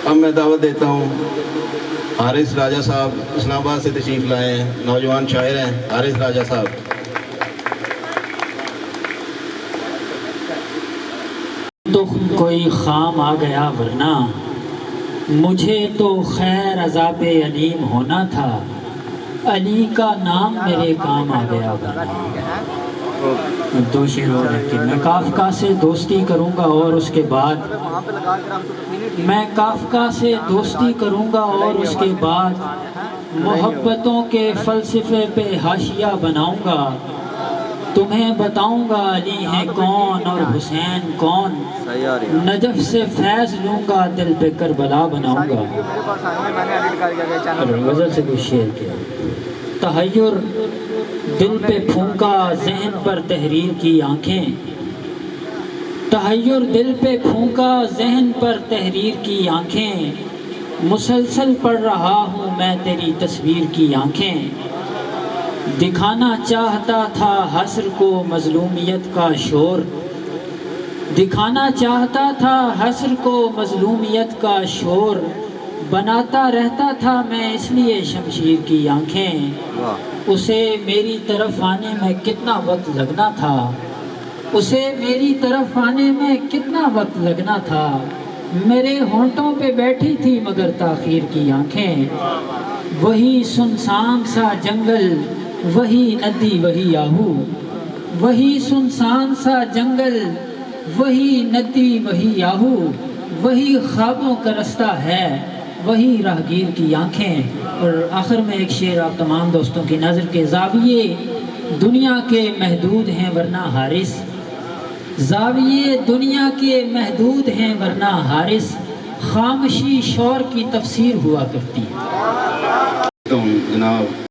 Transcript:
اب میں دعوت دیتا ہوں حارث راجہ صاحب، اسلام آباد سے تشریف لائے ہیں، نوجوان شاعر ہیں حارث راجہ صاحب۔ تو کوئی خام آ گیا ورنہ مجھے تو خیر عذاب علیم ہونا تھا، علی کا نام میرے کام آ گیا ورنہ۔ دو شعر اور لکھ کے میں کافکا سے دوستی کروں گا اور اس کے بعد محبتوں کے فلسفے پہ حاشیہ بناؤں گا، تمہیں بتاؤں گا علی ہے کون اور حسین کون، نجف سے فیض لوں گا دل پہ کربلا بناؤں گا۔ غزل سے کچھ شعر کیا۔ تحیر دل پہ پھونکا ذہن پر تحریر کی آنکھیں، تحیر دل پہ پھونکا ذہن پر تحریر کی آنکھیں، مسلسل پڑھ رہا ہوں میں تیری تصویر کی آنکھیں، دکھانا چاہتا تھا حسر کو مظلومیت کا شور، دکھانا چاہتا تھا حسر کو مظلومیت کا شور، بناتا رہتا تھا میں اس لیے شمشیر کی آنکھیں، اسے میری طرف آنے میں کتنا وقت لگنا تھا، اسے میری طرف آنے میں کتنا وقت لگنا تھا، میرے ہونٹوں پہ بیٹھی تھی مگر تاخیر کی آنکھیں، وہی سنسان سا جنگل وہی ندی وہی آہو، وہی سنسان سا جنگل وہی ندی وہی آہو، وہی خوابوں کا رستہ ہے وہی راہگیر کی آنکھیں۔ اور آخر میں ایک شعر آپ تمام دوستوں کی نظر کے، زاویے دنیا کے محدود ہیں ورنہ حارث، زاویے دنیا کے محدود ہیں ورنہ حارث، خاموشی شور کی تفسیر ہوا کرتی ہے۔ جناب